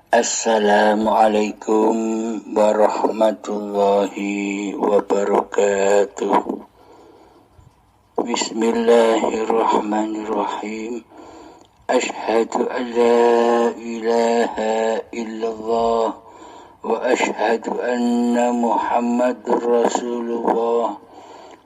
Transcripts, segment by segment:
Assalamualaikum warahmatullahi wabarakatuh. Bismillahirrahmanirrahim. Ashhadu an la ilaha illallah wa ashhadu anna Muhammadur Rasulullah.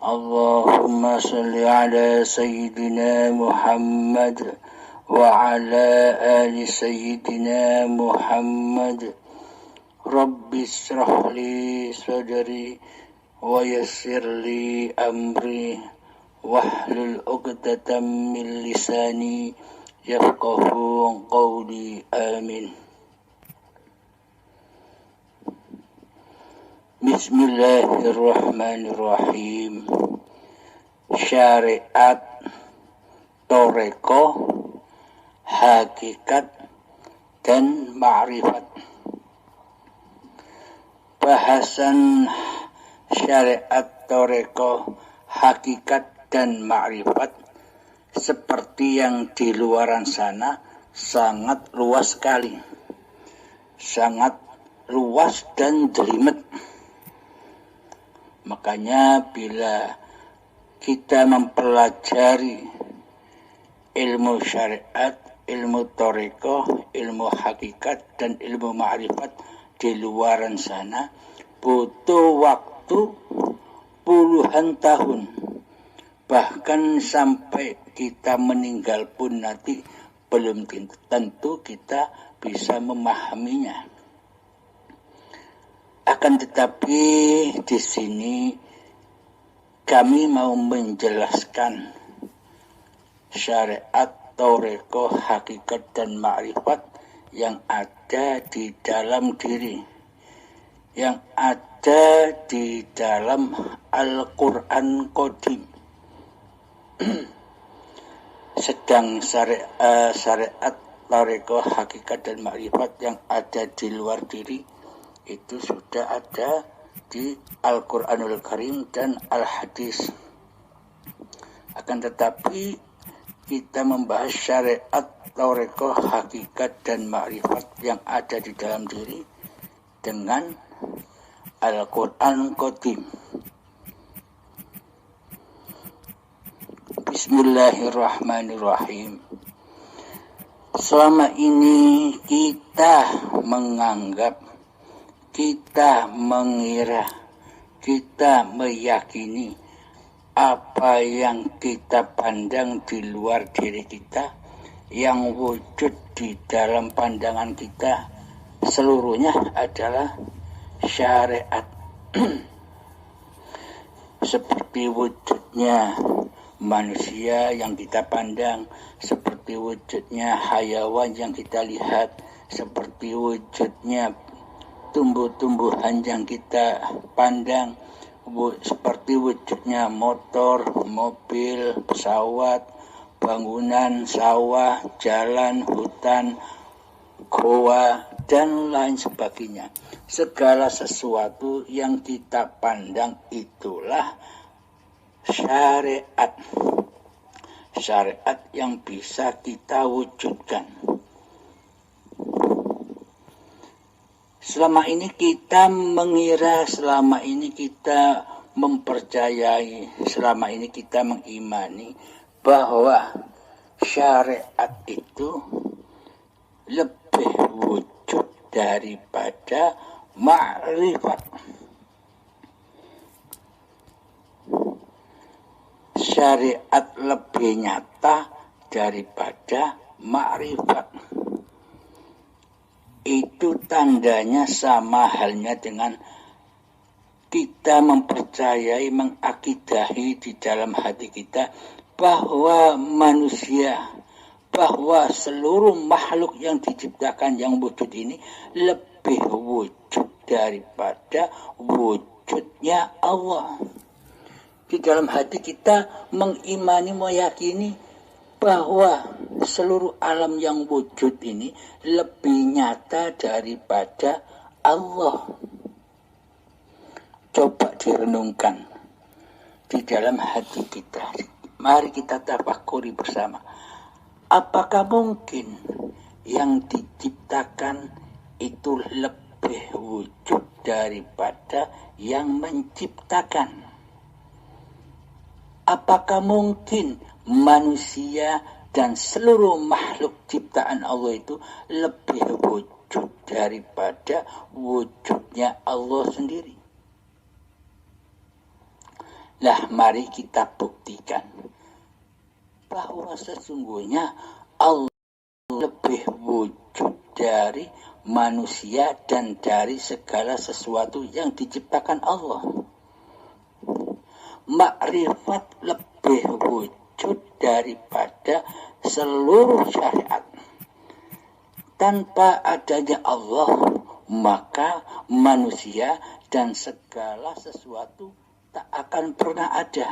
Allahumma salli ala sayyidina Muhammad wa ala ali sayyidina Muhammad. Rabbi shrah li sadri wa yassir li amri wahlul 'uqdatam min lisani yafqahu qawli. Amin. Bismillahirrahmanirrahim. Syariat, toreko, hakikat, dan ma'rifat. Bahasan syariat, toreko, hakikat, dan ma'rifat seperti yang di luaran sana sangat luas sekali. Sangat luas dan jelimet. Makanya bila kita mempelajari ilmu syariat, ilmu toriko, ilmu hakikat, dan ilmu ma'rifat di luaran sana butuh waktu puluhan tahun. Bahkan sampai kita meninggal pun nanti belum tentu kita bisa memahaminya. Akan tetapi di sini kami mau menjelaskan syariat, toreko, hakikat, dan ma'rifat yang ada di dalam diri, yang ada di dalam Al-Quran Qadim. Sedang syariat, toreko, hakikat, dan ma'rifat yang ada di luar diri itu sudah ada di Al-Quranul Karim dan Al-Hadis. Akan tetapi kita membahas syariat, toreko, hakikat, dan ma'rifat yang ada di dalam diri dengan Al-Quran Qadim. Bismillahirrahmanirrahim. Selama ini kita menganggap, kita mengira, kita meyakini apa yang kita pandang di luar diri kita, yang wujud di dalam pandangan kita, seluruhnya adalah syariat. Seperti wujudnya manusia yang kita pandang, seperti wujudnya hayawan yang kita lihat, seperti wujudnya tumbuh-tumbuhan yang kita pandang, seperti wujudnya motor, mobil, pesawat, bangunan, sawah, jalan, hutan, goa, dan lain sebagainya. Segala sesuatu yang kita pandang itulah syariat. Syariat yang bisa kita wujudkan. Selama ini kita mengira, selama ini kita mempercayai, selama ini kita mengimani bahwa syariat itu lebih wujud daripada ma'rifat. Syariat lebih nyata daripada ma'rifat. Itu tandanya sama halnya dengan kita mempercayai, mengakidahi di dalam hati kita bahwa manusia, bahwa seluruh makhluk yang diciptakan, yang wujud ini lebih wujud daripada wujudnya Allah. Di dalam hati kita mengimani, meyakini bahwa seluruh alam yang wujud ini lebih nyata daripada Allah. Coba direnungkan di dalam hati kita. Mari kita tafakuri bersama. Apakah mungkin yang diciptakan itu lebih wujud daripada yang menciptakan. Apakah mungkin manusia dan seluruh makhluk ciptaan Allah itu lebih wujud daripada wujudnya Allah sendiri? Nah, mari kita buktikan bahwa sesungguhnya Allah lebih wujud dari manusia dan dari segala sesuatu yang diciptakan Allah. Makrifat lebih wujud daripada seluruh syariat. Tanpa adanya Allah, maka manusia dan segala sesuatu tak akan pernah ada.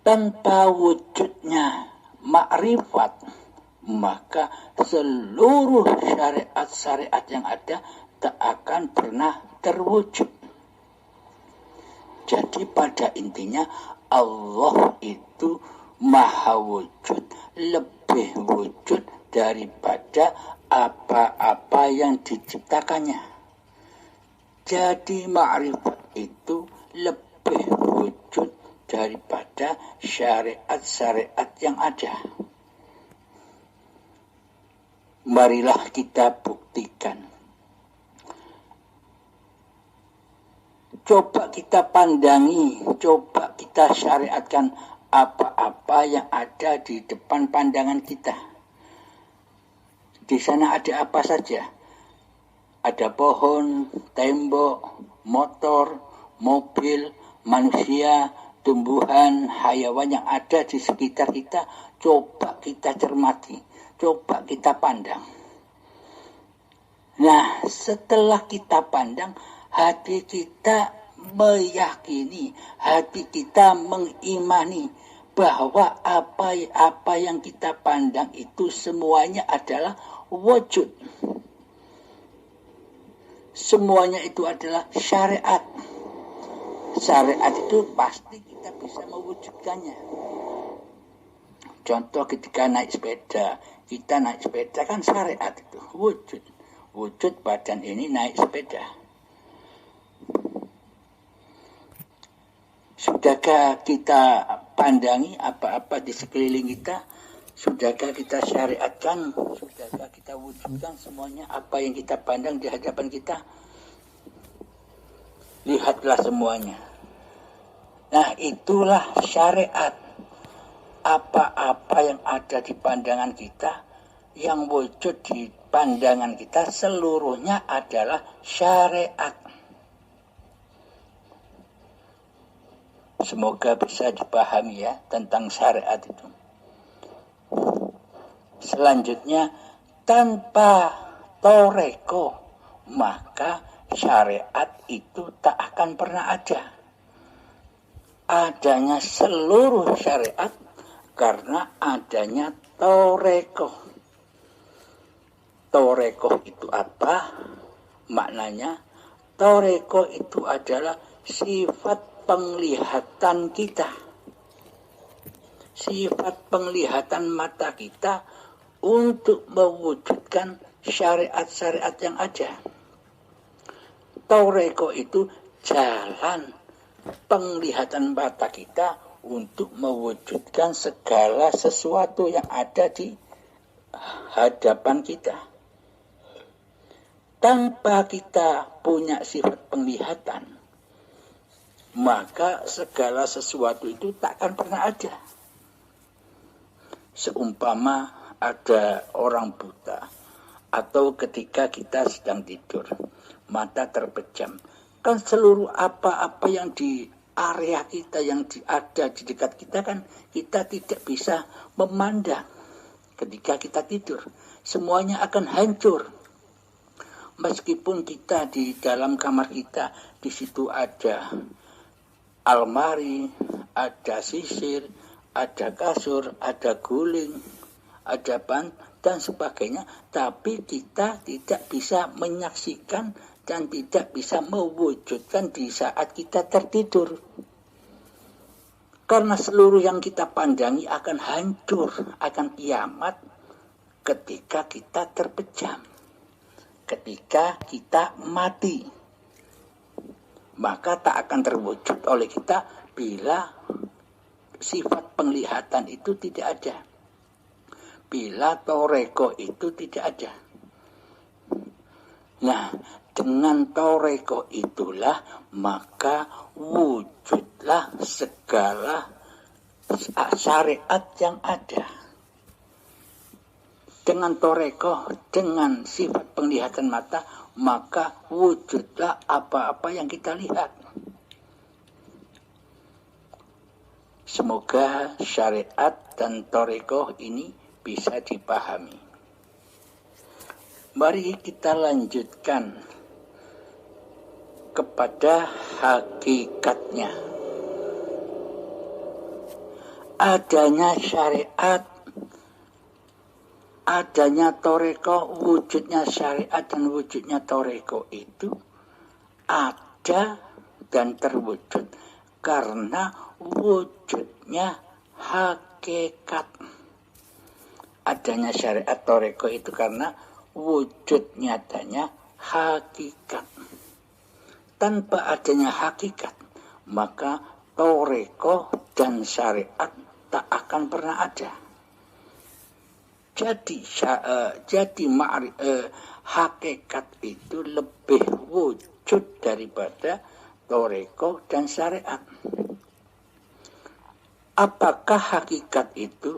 Tanpa wujudnya makrifat, maka seluruh syariat-syariat yang ada tak akan pernah terwujud. Jadi pada intinya Allah itu maha wujud, lebih wujud daripada apa-apa yang diciptakannya. Jadi makrifat itu lebih wujud daripada syariat-syariat yang ada. Marilah kita buktikan. Coba kita pandangi, coba kita syariatkan apa-apa yang ada di depan pandangan kita. Di sana ada apa saja? Ada pohon, tembok, motor, mobil, manusia, tumbuhan, hayawan yang ada di sekitar kita. Coba kita cermati, coba kita pandang. Nah, setelah kita pandang, hati kita meyakini, hati kita mengimani bahwa apa yang kita pandang itu semuanya adalah wujud. Semuanya itu adalah syariat. Syariat itu pasti kita bisa mewujudkannya. Contoh ketika naik sepeda, kita naik sepeda kan syariat itu wujud. Wujud badan ini naik sepeda. Sudahkah kita pandangi apa-apa di sekeliling kita? Sudahkah kita syariatkan? Sudahkah kita wujudkan semuanya apa yang kita pandang di hadapan kita? Lihatlah semuanya. Nah, itulah syariat. Apa-apa yang ada di pandangan kita, yang wujud di pandangan kita, seluruhnya adalah syariat. Semoga bisa dipahami ya tentang syariat itu. Selanjutnya, tanpa toreko, maka syariat itu tak akan pernah ada. Adanya seluruh syariat karena adanya toreko. Toreko itu apa? Maknanya, toreko itu adalah sifat penglihatan kita, sifat penglihatan mata kita untuk mewujudkan syariat-syariat yang ada. Toreko itu jalan penglihatan mata kita untuk mewujudkan segala sesuatu yang ada di hadapan kita. Tanpa kita punya sifat penglihatan, maka segala sesuatu itu tak akan pernah ada. Seumpama ada orang buta, atau ketika kita sedang tidur, mata terpejam, kan seluruh apa-apa yang di area kita, yang ada di dekat kita, kan kita tidak bisa memandang ketika kita tidur. Semuanya akan hancur. Meskipun kita di dalam kamar kita, di situ ada almari, ada sisir, ada kasur, ada guling, ada ban, dan sebagainya. Tapi kita tidak bisa menyaksikan dan tidak bisa mewujudkan di saat kita tertidur. Karena seluruh yang kita pandangi akan hancur, akan kiamat ketika kita terpejam. ketika kita mati. Maka tak akan terwujud oleh kita bila sifat penglihatan itu tidak ada. Bila toreko itu tidak ada. Nah, dengan toreko itulah maka wujudlah segala syariat yang ada. Dengan toreko, dengan sifat penglihatan mata, maka wujudlah apa-apa yang kita lihat. Semoga syariat dan toreko ini bisa dipahami. Mari kita lanjutkan kepada hakikatnya. Adanya syariat, adanya toreko, wujudnya syariat dan wujudnya toreko itu ada dan terwujud karena wujudnya hakikat. Adanya syariat toreko itu karena wujud nyatanya hakikat. Tanpa adanya hakikat, maka toreko dan syariat tak akan pernah ada. Jadi hakikat itu lebih wujud daripada toreko dan syariat. Apakah hakikat itu?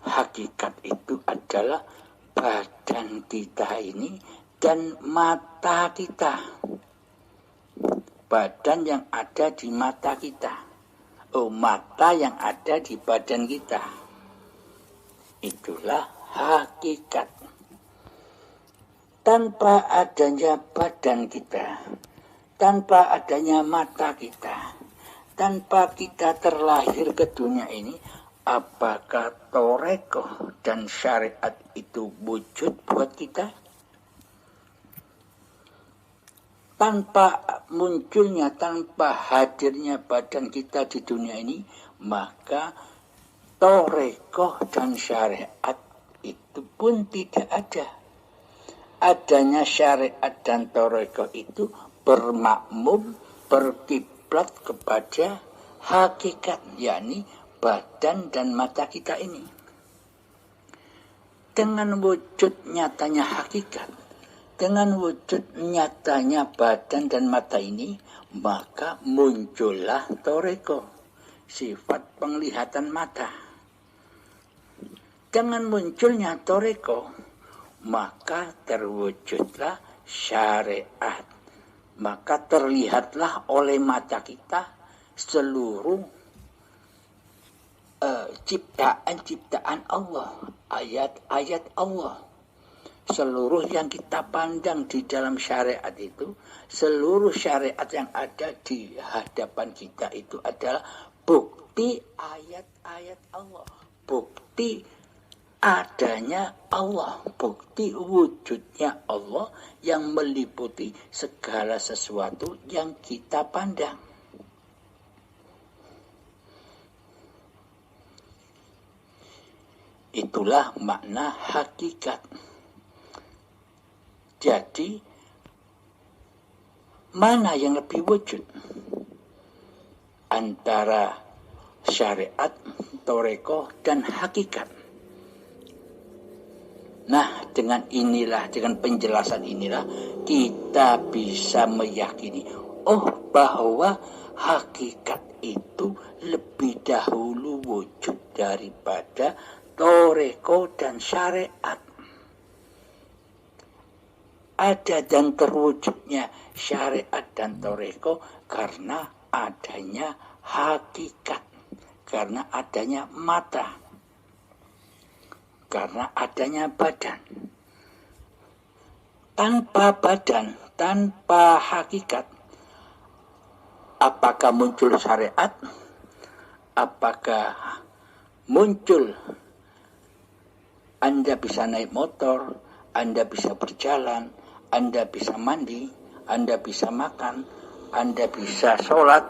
Hakikat itu adalah badan kita ini dan mata kita. Badan yang ada di mata kita. Mata yang ada di badan kita. Itulah hakikat. Tanpa adanya badan kita, tanpa adanya mata kita, tanpa kita terlahir ke dunia ini, apakah toreko dan syariat itu wujud buat kita? Tanpa munculnya, tanpa hadirnya badan kita di dunia ini, maka toreko dan syariat itu pun tidak ada. Adanya syariat dan toreko itu bermakmum, berkiblat kepada hakikat, yakni badan dan mata kita ini. Dengan wujud nyatanya hakikat, dengan wujud nyatanya badan dan mata ini, maka muncullah toreko, sifat penglihatan mata. Dengan munculnya toreko, maka terwujudlah syariat. Maka terlihatlah oleh mata kita seluruh ciptaan-ciptaan Allah, ayat-ayat Allah. Seluruh yang kita pandang di dalam syariat itu, seluruh syariat yang ada di hadapan kita itu adalah bukti ayat-ayat Allah, bukti adanya Allah, bukti wujudnya Allah yang meliputi segala sesuatu yang kita pandang. Itulah makna hakikat. Jadi, mana yang lebih wujud? Antara syariat, toreko, dan hakikat. Nah, dengan penjelasan inilah, kita bisa meyakini, bahwa hakikat itu lebih dahulu wujud daripada toreko dan syariat. Ada dan terwujudnya syariat dan toreko karena adanya hakikat, karena adanya mata, karena adanya badan. Tanpa badan, tanpa hakikat, apakah muncul syariat? Apakah muncul Anda bisa naik motor, Anda bisa berjalan, Anda bisa mandi, Anda bisa makan, Anda bisa sholat,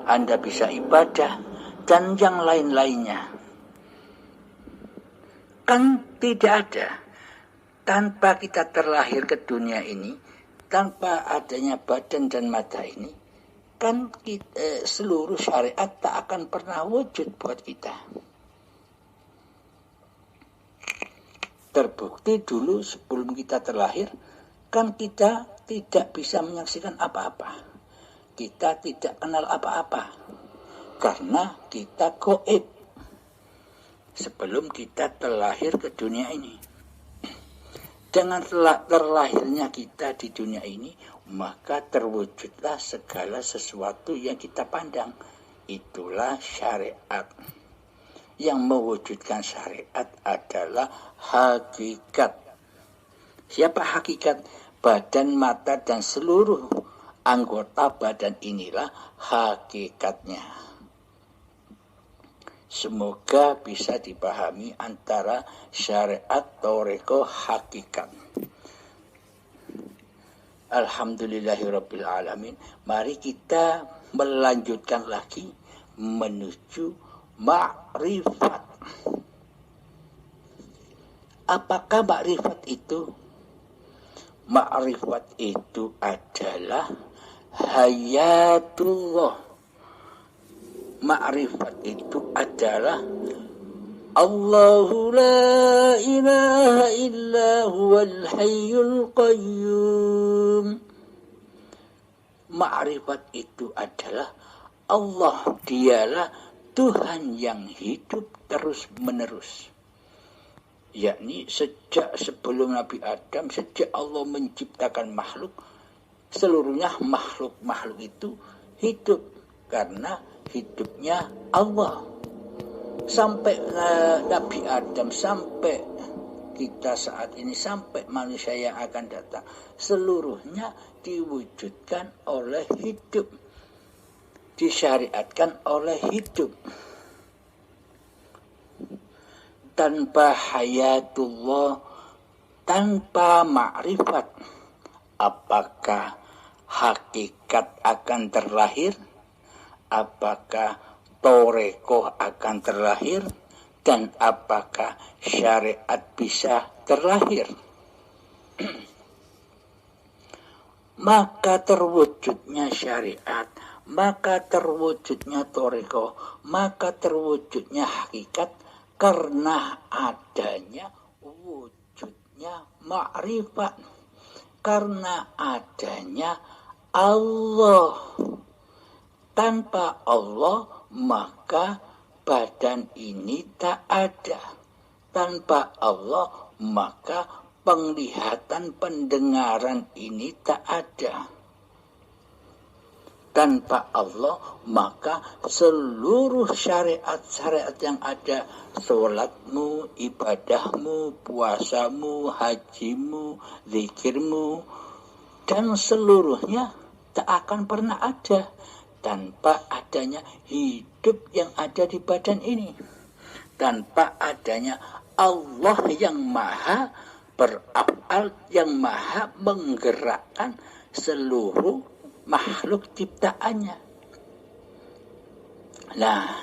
Anda bisa ibadah, dan yang lain-lainnya? Kan tidak ada. tanpa kita terlahir ke dunia ini, tanpa adanya badan dan mata ini, kan seluruh syariat tak akan pernah wujud buat kita. Terbukti dulu sebelum kita terlahir, kan kita tidak bisa menyaksikan apa-apa. Kita tidak kenal apa-apa. Karena kita gaib. Sebelum kita terlahir ke dunia ini. Dengan terlahirnya kita di dunia ini, maka terwujudlah segala sesuatu yang kita pandang. Itulah syariat. Yang mewujudkan syariat adalah hakikat. Siapa hakikat? Badan, mata, dan seluruh anggota badan inilah hakikatnya. Semoga bisa dipahami antara syariat, toreko, hakikat. Alhamdulillahirabbil alamin. Mari kita melanjutkan lagi menuju ma'rifat. Apakah ma'rifat itu? Ma'rifat itu adalah hayatullah. Ma'rifat itu adalah Allahu la ilaha illa huwal hayyul qayyum. Ma'rifat itu adalah Allah, dialah Tuhan yang hidup terus menerus. Yakni sejak sebelum Nabi Adam, sejak Allah menciptakan makhluk, seluruhnya makhluk-makhluk itu hidup karena hidupnya Allah. Sampai Nabi Adam, sampai kita saat ini, sampai manusia yang akan datang, seluruhnya diwujudkan oleh hidup, disyariatkan oleh hidup. Tanpa hayatullah, tanpa ma'rifat, apakah hakikat akan terlahir? Apakah toreko akan terlahir? Dan apakah syariat bisa terlahir? Maka terwujudnya syariat, maka terwujudnya toreko, maka terwujudnya hakikat karena adanya wujudnya ma'rifat, karena adanya Allah. Tanpa Allah maka badan ini tak ada. Tanpa Allah maka penglihatan, pendengaran ini tak ada. Tanpa Allah maka seluruh syariat-syariat yang ada, sholatmu, ibadahmu, puasamu, hajimu, zikirmu, dan seluruhnya tak akan pernah ada tanpa adanya hidup yang ada di badan ini, tanpa adanya Allah yang maha beraf'al, yang maha menggerakkan seluruh makhluk ciptaannya. Nah,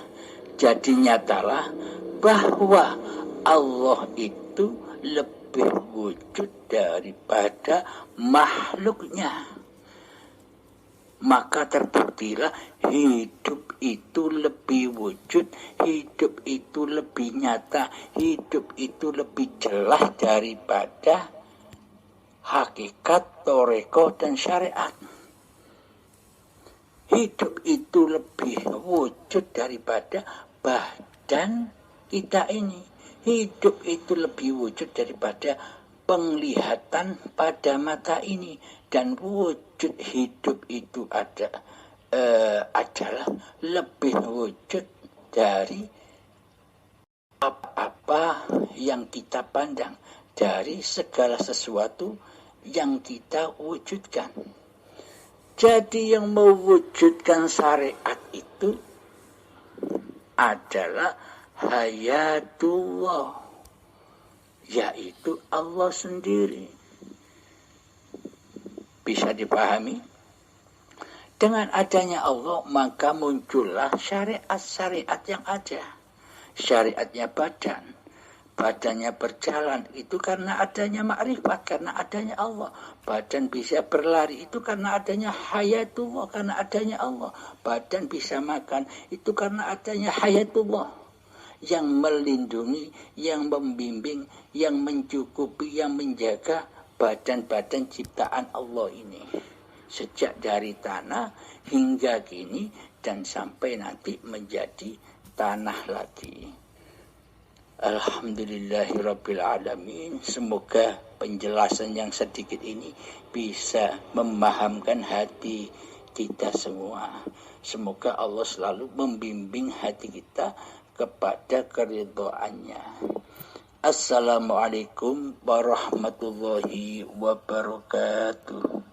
jadi nyatalah bahwa Allah itu lebih wujud daripada makhluknya. Maka terbuktilah hidup itu lebih wujud, hidup itu lebih nyata, hidup itu lebih jelas daripada hakikat, toreko, dan syariat. Hidup itu lebih wujud daripada badan kita ini. Hidup itu lebih wujud daripada penglihatan pada mata ini. Dan wujud hidup itu adalah lebih wujud dari apa yang kita pandang, dari segala sesuatu yang kita wujudkan. Jadi yang mewujudkan syariat itu adalah hayatullah, yaitu Allah sendiri. Bisa dipahami? Dengan adanya Allah, maka muncullah syariat-syariat yang ada. Syariatnya badan. Badannya berjalan itu karena adanya makrifat, karena adanya Allah. Badan bisa berlari itu karena adanya hayatullah, karena adanya Allah. Badan bisa makan itu karena adanya hayatullah, yang melindungi, yang membimbing, yang mencukupi, yang menjaga badan-badan ciptaan Allah ini. Sejak dari tanah hingga kini dan sampai nanti menjadi tanah lagi. Alhamdulillahirabbil alamin. Semoga penjelasan yang sedikit ini bisa memahamkan hati kita semua. Semoga Allah selalu membimbing hati kita kepada keridhaannya. Assalamualaikum warahmatullahi wabarakatuh.